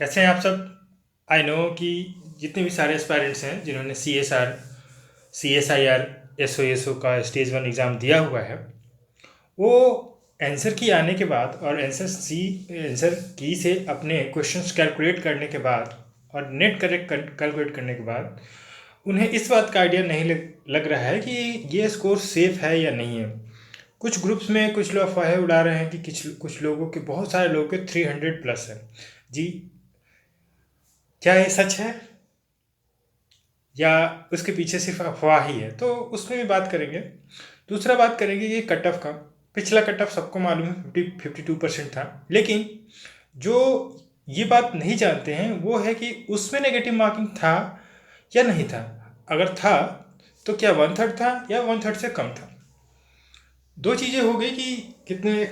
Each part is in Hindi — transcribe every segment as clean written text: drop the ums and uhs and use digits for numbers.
कैसे हैं आप सब। आई नो कि जितने भी सारे एस्पायरेंट्स हैं जिन्होंने CSIR SO का स्टेज 1 एग्ज़ाम दिया हुआ है, वो आंसर की आने के बाद और आंसर की से अपने क्वेश्चंस कैलकुलेट करने के बाद और नेट करेक्ट कैलकुलेट करने के बाद उन्हें इस बात का आइडिया नहीं लग रहा है कि ये स्कोर सेफ है या नहीं है। कुछ ग्रुप्स में कुछ लोग अफवाहें उड़ा रहे हैं कि कुछ लोगों के, बहुत सारे लोगों के 300 प्लस है। जी, क्या ये सच है या उसके पीछे सिर्फ अफवाह ही है, तो उसमें भी बात करेंगे। दूसरा बात करेंगे ये कट ऑफ का। पिछला कट ऑफ सबको मालूम है 52% था, लेकिन जो ये बात नहीं जानते हैं वो है कि उसमें नेगेटिव मार्किंग था या नहीं था। अगर था तो क्या 1/3 था या 1/3 से कम था। दो चीज़ें हो गई कि कितने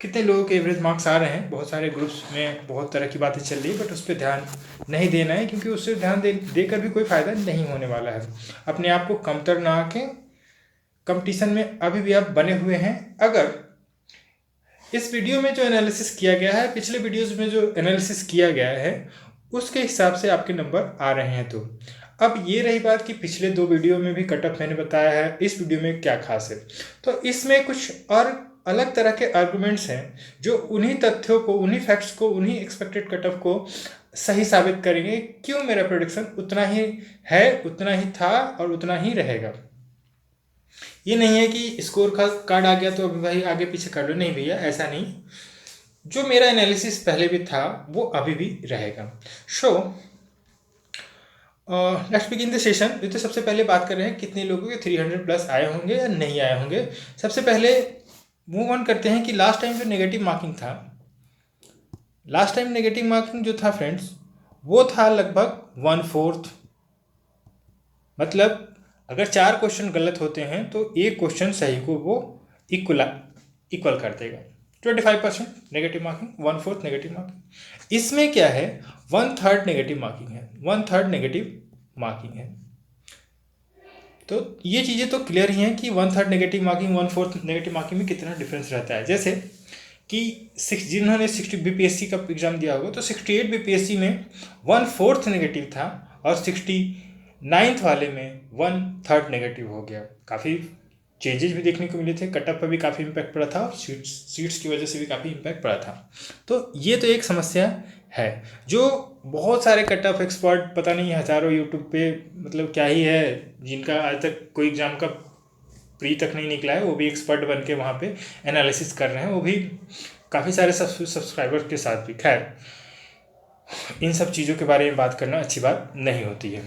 कितने लोगों के एवरेज मार्क्स आ रहे हैं। बहुत सारे ग्रुप्स में बहुत तरह की बातें चल रही है, बट उस पर ध्यान नहीं देना है, क्योंकि उससे ध्यान देकर भी कोई फ़ायदा नहीं होने वाला है। अपने आप को कमतर ना आके कंपटीशन में अभी भी आप बने हुए हैं। अगर इस वीडियो में जो एनालिसिस किया गया है, पिछले वीडियोज़ में जो एनालिसिस किया गया है, उसके हिसाब से आपके नंबर आ रहे हैं। तो अब ये रही बात कि पिछले 2 वीडियो में भी कट ऑफ मैंने बताया है, इस वीडियो में क्या खास है। तो इसमें कुछ और अलग तरह के आर्गुमेंट्स हैं जो उन्हीं तथ्यों को, उन्हीं फैक्ट्स को, उन्हीं एक्सपेक्टेड कट ऑफ को सही साबित करेंगे क्यों मेरा प्रोडिक्शन उतना ही है, उतना ही था और उतना ही रहेगा। ये नहीं है कि स्कोर का कार्ड आ गया तो अभी भाई आगे पीछे कर लो, नहीं भैया, ऐसा नहीं। जो मेरा एनालिसिस पहले भी था वो अभी भी रहेगा। Let's begin the session. तो सबसे पहले बात कर रहे हैं कितने लोगों के 300 प्लस आए होंगे या नहीं आए होंगे। सबसे पहले मूव ऑन करते हैं कि लास्ट टाइम जो नेगेटिव मार्किंग था, लास्ट टाइम नेगेटिव मार्किंग जो था फ्रेंड्स, वो था लगभग 1/4। मतलब अगर 4 क्वेश्चन गलत होते हैं तो एक क्वेश्चन सही को वो इक्वल कर देगा। 25% नेगेटिव मार्किंग, 1/4 नेगेटिव मार्किंग। इसमें क्या है, 1/3 नेगेटिव मार्किंग है, 1/3 नेगेटिव मार्किंग है। तो ये चीज़ें तो क्लियर ही हैं कि 1/3 नेगेटिव मार्किंग 1/4 नेगेटिव मार्किंग में कितना डिफरेंस रहता है। जैसे कि जिन्होंने 60 BPSC का एग्ज़ाम दिया होगा तो 68 BPSC में 1/4 नेगेटिव था और 69th वाले में 1/3 नेगेटिव हो गया। काफ़ी चेंजेस भी देखने को मिले थे, कट ऑफ पर भी काफ़ी इम्पैक्ट पड़ा था और सीट्स की वजह से भी काफ़ी इम्पैक्ट पड़ा था। तो ये तो एक समस्या है जो बहुत सारे कट ऑफ एक्सपर्ट, पता नहीं हज़ारों यूट्यूब पे, मतलब क्या ही है, जिनका आज तक कोई एग्ज़ाम का प्री तक नहीं निकला है, वो भी एक्सपर्ट बन के वहाँ पे एनालिसिस कर रहे हैं, वो भी काफ़ी सारे सब्सक्राइबर्स के साथ भी। खैर, इन सब चीज़ों के बारे में बात करना अच्छी बात नहीं होती है।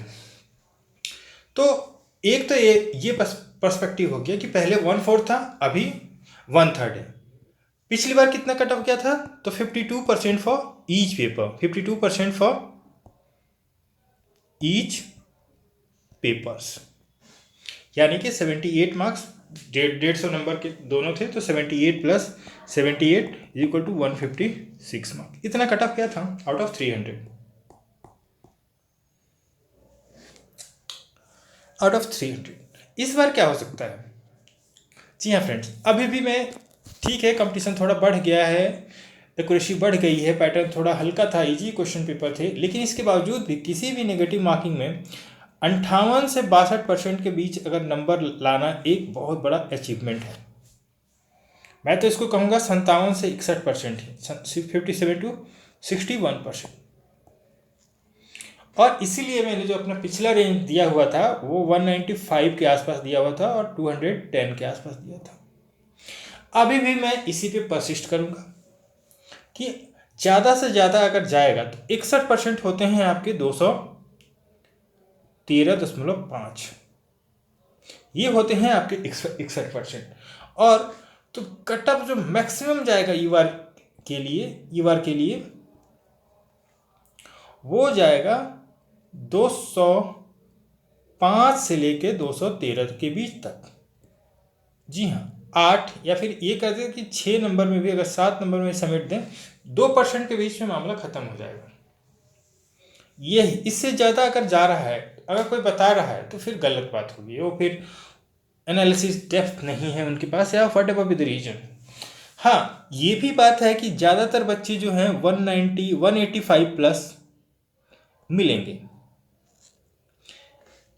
तो एक तो ये पर्सपेक्टिव हो गया कि पहले 1/4 था, अभी 1/3 है। पिछली बार कितना कट ऑफ किया था, तो 52% for each paper, 52% for each papers, यानी कि 78 मार्क्स, 150 नंबर के दोनों थे, तो 78 प्लस 78 इक्वल टू 156 मार्क्स। इतना कट ऑफ किया था आउट ऑफ 300, आउट ऑफ 300। इस बार क्या हो सकता है? जी हाँ फ्रेंड्स, अभी भी मैं, ठीक है, कंपटीशन थोड़ा बढ़ गया है, एक्यूरेसी बढ़ गई है, पैटर्न थोड़ा हल्का था, इजी क्वेश्चन पेपर थे, लेकिन इसके बावजूद भी किसी भी नेगेटिव मार्किंग में 58 से 62% के बीच अगर नंबर लाना एक बहुत बड़ा अचीवमेंट है। मैं तो इसको कहूँगा 57 से 61% ही, 57 to 61%। और इसीलिए मैंने जो अपना पिछला रेंज दिया हुआ था वो 195 के आसपास दिया हुआ था और 210 के आसपास दिया था। अभी भी मैं इसी पे परसिस्ट करूँगा कि ज़्यादा से ज़्यादा अगर जाएगा तो 61% होते हैं आपके 213.5, ये होते हैं आपके 61%। और तो कट ऑफ जो मैक्सिमम जाएगा ईवार के लिए वो जाएगा 205 से लेके 213 के बीच तक। जी हाँ, 8 या फिर ये कर दें कि 6 नंबर में भी अगर 7 नंबर में समेट दें, 2% के बीच में मामला ख़त्म हो जाएगा। यही, इससे ज़्यादा अगर जा रहा है, अगर कोई बता रहा है तो फिर गलत बात होगी, वो फिर एनालिसिस डेप्थ नहीं है उनके पास, या whatever be the reason. हाँ, ये भी बात है कि ज़्यादातर बच्चे जो हैं 190 185 प्लस मिलेंगे,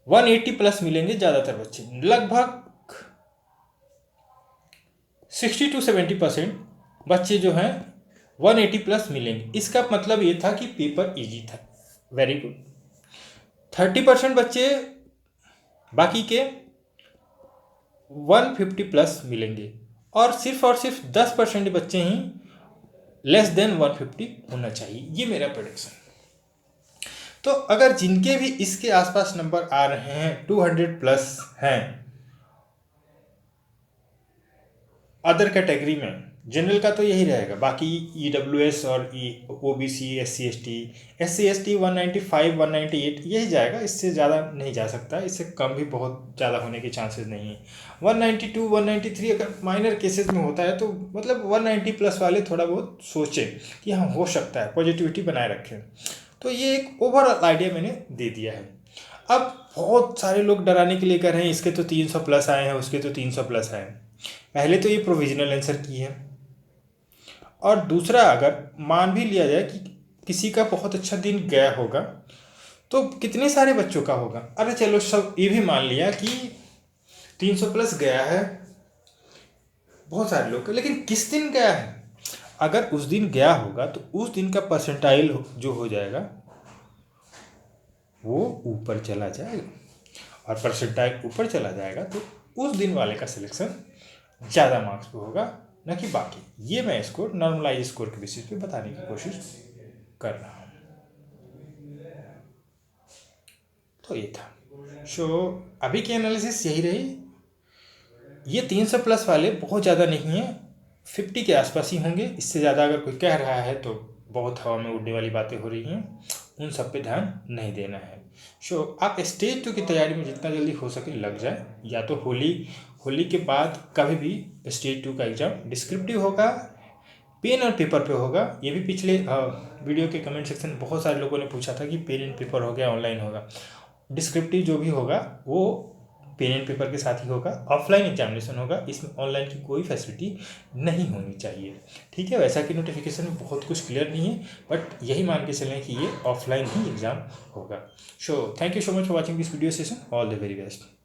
180 प्लस मिलेंगे ज़्यादातर बच्चे, लगभग 60 to 70% बच्चे जो हैं 180 प्लस मिलेंगे। इसका मतलब ये था कि पेपर इजी था। Very good. 30% बच्चे बाकी के 150 प्लस मिलेंगे और सिर्फ 10% बच्चे ही लेस देन 150 होना चाहिए। ये मेरा प्रेडिक्शन। तो अगर जिनके भी इसके आसपास नंबर आ रहे हैं 200 प्लस हैं अदर कैटेगरी में, जनरल का तो यही रहेगा, बाकी EWS और OBC SC ST 195 198 यही जाएगा, इससे ज़्यादा नहीं जा सकता, इससे कम भी बहुत ज़्यादा होने के चांसेस नहीं है। 192 193 अगर माइनर केसेस में होता है तो मतलब 190 प्लस वाले थोड़ा बहुत सोचें कि हाँ हो सकता है, पॉजिटिविटी बनाए रखें। तो ये एक ओवरऑल आइडिया मैंने दे दिया है। अब बहुत सारे लोग डराने के लिए कह रहे हैं इसके तो 300 प्लस आए हैं, उसके तो 300 प्लस आए हैं। पहले तो ये प्रोविजनल आंसर की है, और दूसरा अगर मान भी लिया जाए कि किसी का बहुत अच्छा दिन गया होगा तो कितने सारे बच्चों का होगा। अरे चलो सब ये भी मान लिया कि 300 प्लस गया है बहुत सारे लोग का, लेकिन किस दिन गया है? अगर उस दिन गया होगा तो उस दिन का परसेंटाइल जो हो जाएगा वो ऊपर चला जाएगा, और परसेंटाइल ऊपर चला जाएगा तो उस दिन वाले का सिलेक्शन ज़्यादा मार्क्स पे होगा, न कि बाकी। ये मैं इसको नॉर्मलाइज स्कोर के बेसिस पे बताने की कोशिश कर रहा हूँ। तो ये था। सो अभी की एनालिसिस यही रही। ये 300 प्लस वाले बहुत ज़्यादा नहीं है, 50 के आसपास ही होंगे। इससे ज़्यादा अगर कोई कह रहा है तो बहुत हवा में उड़ने वाली बातें हो रही हैं, उन सब पे ध्यान नहीं देना है। सो आप स्टेज 2 की तैयारी में जितना जल्दी हो सके लग जाए, या तो होली के बाद कभी भी स्टेज 2 का एग्ज़ाम डिस्क्रिप्टिव होगा, पेन और पेपर पे होगा। ये भी पिछले वीडियो के कमेंट सेक्शन में बहुत सारे लोगों ने पूछा था कि पेन एंड पेपर हो गया ऑनलाइन होगा। डिस्क्रिप्टिव जो भी होगा वो पेन एंड पेपर के साथ ही होगा, ऑफलाइन एग्जामिनेशन होगा, इसमें ऑनलाइन की कोई फैसिलिटी नहीं होनी चाहिए। ठीक है, वैसा कि नोटिफिकेशन में बहुत कुछ क्लियर नहीं है, बट यही मान के चलें कि ये ऑफलाइन ही एग्ज़ाम होगा। So thank you so much for watching this video session. All the very best.